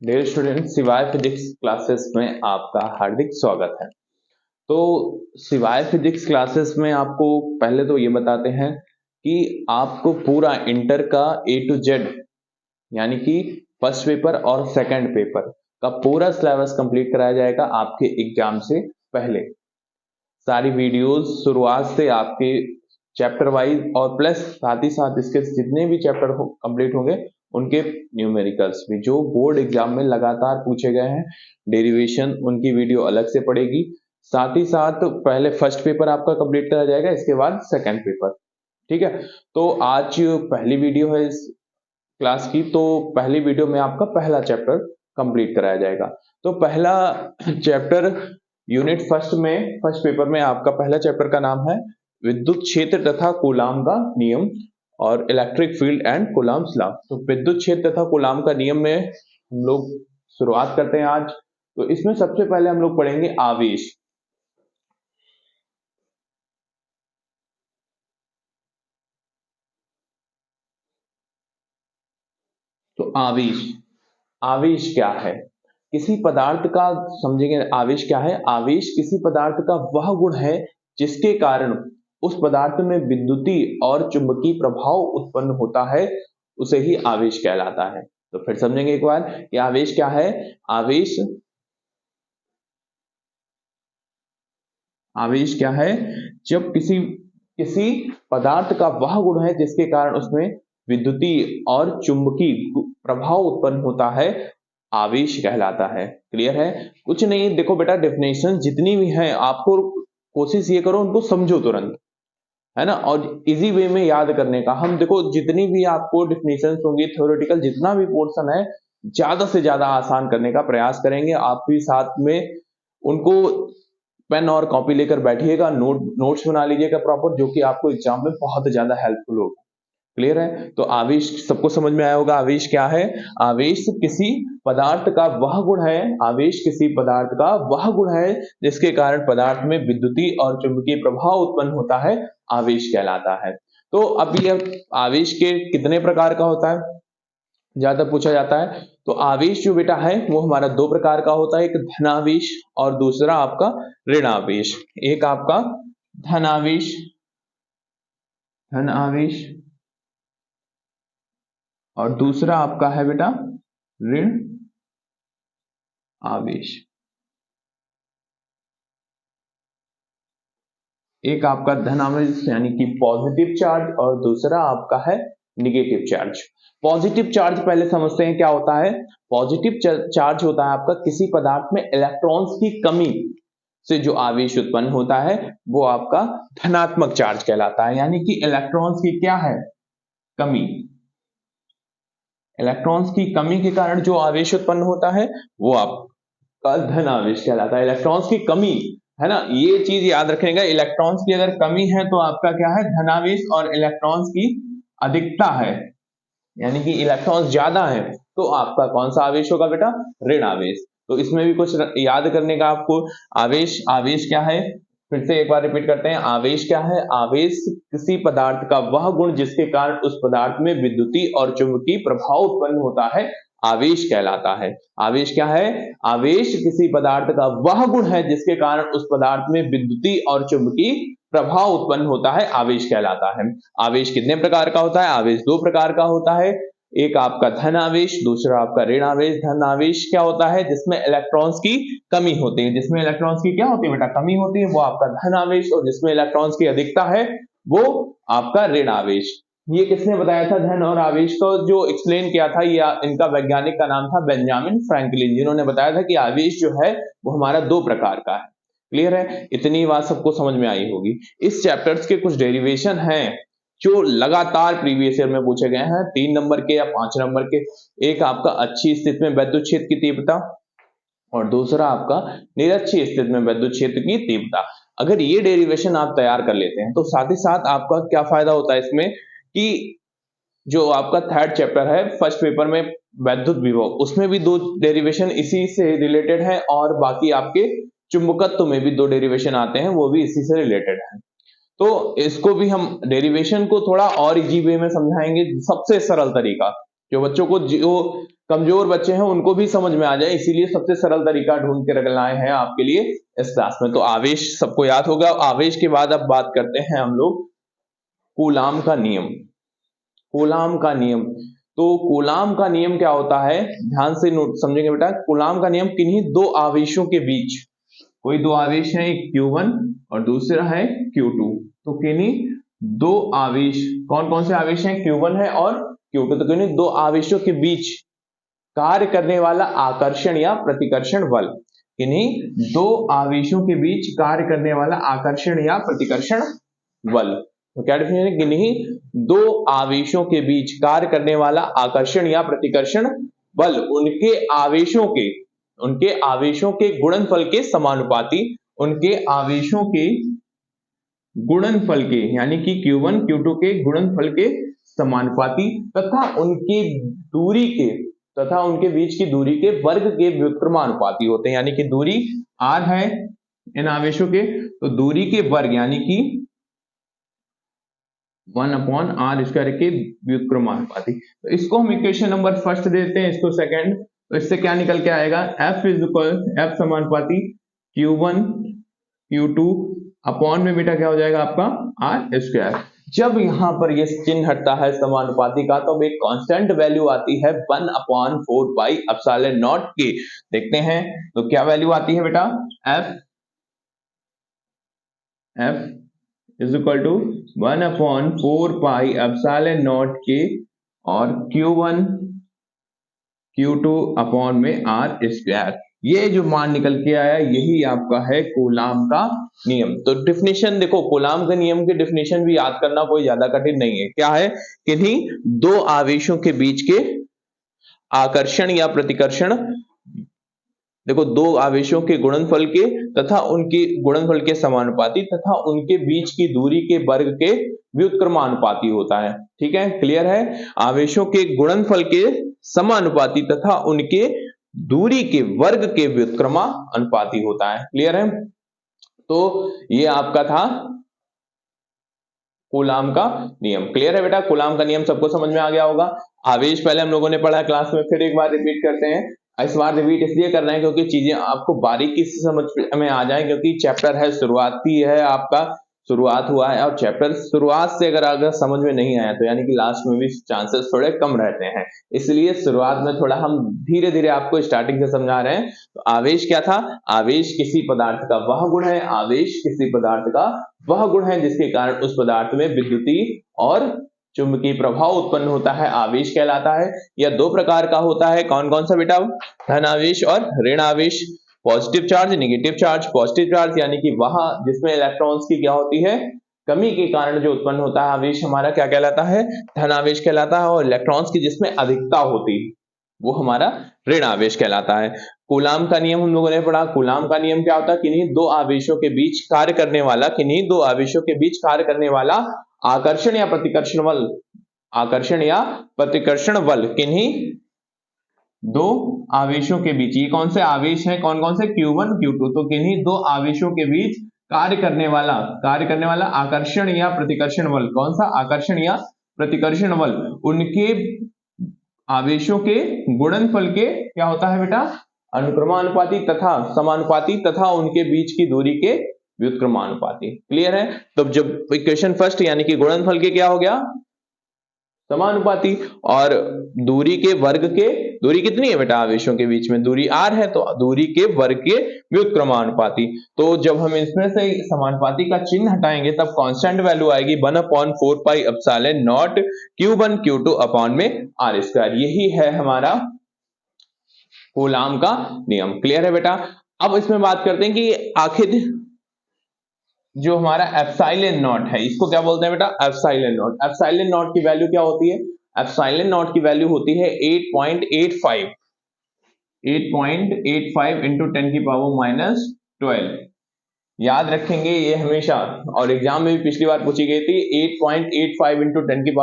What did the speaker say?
Dear student, सिवाय physics classes में आपका हार्दिक स्वागत है। तो सिवाय फिजिक्स क्लासेस में आपको पहले तो ये बताते हैं कि आपको पूरा इंटर का ए टू जेड यानी कि फर्स्ट पेपर और सेकंड पेपर का पूरा सिलेबस कंप्लीट कराया जाएगा आपके एग्जाम से पहले। सारी वीडियोस शुरुआत से आपके चैप्टर वाइज और प्लस साथ ही साथ इसके जितने भी चैप्टर कंप्लीट होंगे उनके न्यूमेरिकल्स भी जो बोर्ड एग्जाम में लगातार पूछे गए हैं, डेरिवेशन उनकी वीडियो अलग से पड़ेगी। साथ ही साथ पहले फर्स्ट पेपर आपका कंप्लीट कराया जाएगा, इसके बाद सेकंड पेपर। ठीक है, तो आज पहली वीडियो है इस क्लास की। तो पहली वीडियो में आपका पहला चैप्टर कंप्लीट कराया जाएगा। तो पहला चैप्टर यूनिट फर्स्ट पेपर में आपका पहला चैप्टर का नाम है विद्युत क्षेत्र तथा कूलाम का नियम और electric field and coulombs law. तो विद्युत क्षेत्र तथा कूलाम का नियम में हम लोग शुरुआत करते हैं आज। तो इसमें सबसे पहले हम लोग पढ़ेंगे आवेश। तो आवेश आवेश क्या है? किसी पदार्थ का, समझेंगे आवेश क्या है। आवेश किसी पदार्थ का वह गुण है जिसके कारण उस पदार्थ में विद्युतीय और चुंबकीय प्रभाव उत्पन्न होता है, उसे ही आवेश कहलाता है। तो फिर समझेंगे एक बार कि आवेश क्या है। आवेश आवेश क्या है? जब किसी किसी पदार्थ का वह गुण है जिसके कारण उसमें विद्युतीय और चुंबकीय प्रभाव उत्पन्न होता है, आवेश कहलाता है। क्लियर है? कुछ नहीं, देखो बेटा, डेफिनेशन जितनी भी है आपको कोशिश ये करो उनको समझो तुरंत, है ना, और इजी वे में याद करने का। हम देखो जितनी भी आपको डेफिनेशन होंगी थ्योरेटिकल, जितना भी पोर्शन है ज्यादा से ज्यादा आसान करने का प्रयास करेंगे। आप भी साथ में उनको पेन और कॉपी लेकर बैठिएगा, नोट्स बना लीजिएगा प्रॉपर, जो कि आपको एग्जाम में बहुत ज्यादा हेल्पफुल होगा। क्लियर है? तो आवेश सबको समझ में आया होगा। आवेश क्या है? आवेश किसी पदार्थ का वह गुण है, आवेश किसी पदार्थ का वह गुण है जिसके कारण पदार्थ में विद्युतीय और चुंबकीय प्रभाव उत्पन्न होता है, आवेश कहलाता है। तो अब ये आवेश के कितने प्रकार का होता है ज्यादा पूछा जाता है। तो आवेश जो बेटा है वो हमारा दो प्रकार का होता है, एक धनावेश और दूसरा आपका ऋणावेश। एक आपका धनावेश धनावेश और दूसरा आपका है बेटा ऋण आवेश। एक आपका धन आवेश यानी कि पॉजिटिव चार्ज और दूसरा आपका है निगेटिव चार्ज। पॉजिटिव चार्ज पहले समझते हैं क्या होता है। पॉजिटिव चार्ज होता है आपका किसी पदार्थ में इलेक्ट्रॉन्स की कमी से जो आवेश उत्पन्न होता है वो आपका धनात्मक चार्ज कहलाता है। यानी कि इलेक्ट्रॉन्स की क्या है? कमी। इलेक्ट्रॉन्स की कमी के कारण जो आवेश उत्पन्न होता है वो आपका धन आवेश कहलाता है। इलेक्ट्रॉन्स की कमी, है ना, ये चीज याद रखिएगा। इलेक्ट्रॉन्स की अगर कमी है तो आपका क्या है? धनावेश। और इलेक्ट्रॉन्स की अधिकता है यानी कि इलेक्ट्रॉन्स ज्यादा है तो आपका कौन सा आवेश होगा बेटा? ऋण आवेश। तो इसमें भी कुछ याद करने का आपको। आवेश आवेश क्या है? फिर से एक बार रिपीट करते हैं। आवेश क्या है? आवेश किसी पदार्थ का वह गुण जिसके कारण उस पदार्थ में विद्युतीय और चुंबकीय प्रभाव उत्पन्न होता है, आवेश कहलाता है। आवेश क्या है? आवेश किसी पदार्थ का वह गुण है जिसके कारण उस पदार्थ में विद्युतीय और चुंबकीय प्रभाव उत्पन्न होता है, आवेश कहलाता है। आवेश कितने प्रकार का होता है? आवेश दो प्रकार का होता है, एक आपका धन आवेश, दूसरा आपका ऋण आवेश। धन आवेश क्या होता है? जिसमें इलेक्ट्रॉन्स की कमी होती है। जिसमें इलेक्ट्रॉन्स की क्या होती है बेटा? कमी होती है, वो आपका धन आवेश। और जिसमें इलेक्ट्रॉन्स की अधिकता है वो आपका ऋण आवेश। ये किसने बताया था? धन और आवेश को जो एक्सप्लेन किया था, ये इनका वैज्ञानिक का नाम था बेंजामिन फ्रैंकलिन, जिन्होंने बताया था कि आवेश जो है वो हमारा दो प्रकार का है। क्लियर है? इतनी बात सबको समझ में आई होगी। इस चैप्टर्स के कुछ डेरिवेशन हैं जो लगातार प्रीवियस ईयर में पूछे गए हैं, 3 नंबर के या 5 नंबर के। एक आपका अच्छी स्थिति में विद्युत क्षेत्र की तीव्रता और दूसरा आपका निरक्षीय स्थिति में विद्युत क्षेत्र की तीव्रता। अगर ये डेरिवेशन आप तैयार कर लेते हैं तो साथ ही साथ आपका क्या फायदा होता है इसमें कि जो आपका थर्ड चैप्टर है फर्स्ट पेपर में वैद्युत विभव, उसमें भी दो डेरिवेशन इसी से रिलेटेड है और बाकी आपके चुंबकत्व में भी दो डेरिवेशन आते हैं, वो भी इसी से रिलेटेड है। तो इसको भी हम डेरिवेशन को थोड़ा और इजी वे में समझाएंगे, सबसे सरल तरीका जो बच्चों को जो कमजोर बच्चे हैं उनको भी समझ में आ जाए, इसीलिए सबसे सरल तरीका ढूंढ के लाए हैं आपके लिए इस क्लास में। तो आवेश सबको याद होगा। आवेश के बाद अब बात करते हैं हम लोग कूलाम का नियम। कूलाम का नियम, तो कूलाम का नियम क्या होता है, ध्यान से नोट समझेंगे बेटा। कूलाम का नियम किन्हीं दो आवेशों के बीच, कोई दो आवेश है, एक Q1 और दूसरा है Q2, तो किन्हीं दो आवेश, कौन कौन से आवेश हैं, Q1 है और Q2, तो किन्हीं दो आवेशों के बीच कार्य करने वाला आकर्षण या प्रतिकर्षण बल, किन्हीं दो आवेशों के बीच कार्य करने वाला आकर्षण या प्रतिकर्षण बल। तो क्या डेफिनेशन है, किन्हीं दो आवेशों के बीच कार्य करने वाला आकर्षण या प्रतिकर्षण बल उनके आवेशों के गुणनफल के समानुपाती, उनके आवेशों के गुणनफल के, यानी कि Q1 Q2 के गुणनफल के समानुपाती तथा उनके दूरी के, तथा उनके बीच की दूरी के वर्ग के व्युत्क्रमानुपाती होते हैं। यानी कि दूरी r है इन आवेशों के, तो दूरी के वर्ग यानी कि 1/r² के व्युत्क्रमानुपाती। तो इसको हम इक्वेशन नंबर फर्स्ट देते हैं, इसको सेकंड, तो इससे क्या निकल के आएगा, F समानुपाती Q1 Q2 अपॉन में बेटा क्या हो जाएगा आपका r²। जब यहां पर ये चिन्ह हटता है समानुपाती का, तो एक कांस्टेंट वैल्यू आती है 1/4πε0 के। देखते हैं तो क्या वैल्यू आती है बेटा, F इज इक्वल टू 1/4πε0 के और Q1 Q2 अपॉन में r²। ये जो मान निकल के आया यही आपका है कूलाम का नियम। तो डिफिनेशन देखो, कूलाम के नियम की डिफिनेशन भी याद करना कोई ज्यादा कठिन नहीं है। क्या है, किन्हीं दो आवेशों के बीच के आकर्षण या प्रतिकर्षण, देखो दो आवेशों के गुणनफल के तथा उनके गुणनफल के समानुपाती तथा उनके बीच की दूरी के वर्ग के व्युत्क्रमानुपाती होता है। ठीक है, क्लियर है, आवेशों के गुणनफल के समानुपाती तथा उनके दूरी के वर्ग के व्युत्क्रमानुपाती होता है। क्लियर है, तो ये आपका था कूलाम का नियम। क्लियर है बेटा, कूलाम का नियम सबको समझ में आ गया होगा। आवेश पहले हम लोगों ने पढ़ा क्लास में, फिर एक बार रिपीट करते हैं। इस बार रिपीट इसलिए करना है क्योंकि चीजें आपको बारीकी से समझ में आ जाए, क्योंकि चैप्टर है, शुरुआती है आपका, शुरुआत हुआ है, और चैप्टर शुरुआत से अगर समझ में नहीं आया तो यानी कि लास्ट में भी चांसेस थोड़े कम रहते हैं, इसलिए शुरुआत में थोड़ा हम धीरे धीरे आपको स्टार्टिंग से समझा रहे हैं। तो आवेश क्या था, आवेश किसी पदार्थ का वह गुण है, आवेश किसी पदार्थ का वह गुण है जिसके कारण उस पदार्थ में विद्युतीय और चुंबकीय प्रभाव उत्पन्न होता है, आवेश कहलाता है। यह दो प्रकार का होता है, कौन कौन सा बेटा, धन आवेश और ऋण आवेश, positive charge negative charge. Positive charge यानी कि वहां जिसमें इलेक्ट्रॉन्स की क्या होती है, कमी के कारण जो उत्पन्न होता है आवेश, हमारा क्या कहलाता है, धन आवेश कहलाता है, और इलेक्ट्रॉन्स की जिसमें अधिकता होती है वो हमारा ऋण आवेश कहलाता है। कूलाम का नियम हम लोगों ने पढ़ा। कूलाम का नियम क्या होता है, किन्हीं दो आवेशों के बीच कार्य करने वाला, किन्हीं दो आवेशों के बीच कार्य करने वाला आकर्षण या प्रतिकर्षण बल, आकर्षण या प्रतिकर्षण बल किन्हीं दो आवेशों के बीच, ये कौन से आवेश हैं, कौन कौन से, Q1 Q2, तो किन्हीं दो आवेशों के बीच कार्य करने वाला आकर्षण या प्रतिकर्षण बल, कौन सा, आकर्षण या प्रतिकर्षण बल, उनके आवेशों के गुणनफल के क्या होता है बेटा, अनुक्रमानुपाती तथा समानुपाती तथा उनके बीच की दूरी के व्युत्क्रमानुपाती। क्लियर है, तो जब इक्वेशन फर्स्ट यानी कि गुणनफल के क्या हो गया, समानुपाती, और दूरी के वर्ग के, दूरी कितनी है बेटा आवेशों के बीच में, दूरी r है, तो दूरी के वर्ग के व्युत्क्रमानुपाती। तो जब हम इसमें से समानुपाती का चिन्ह हटाएंगे तब कांस्टेंट वैल्यू आएगी 1/4πε0 Q1 Q2 अपॉन में r²। यही है हमारा कूलाम का नियम। क्लियर है बेटा, अब इसमें बात करते हैं कि आखिर जो हमारा एप्सिलॉन नॉट है, इसको क्या बोलते हैं बेटा, एप्सिलॉन नॉट। एप्सिलॉन नॉट की वैल्यू क्या होती है, एप्सिलॉन नॉट की वैल्यू होती है 8.85 into 10⁻⁻12। याद रखेंगे ये हमेशा, और एग्जाम में भी पिछली बार पूछी गई थी, 8.85 into 10⁻⁻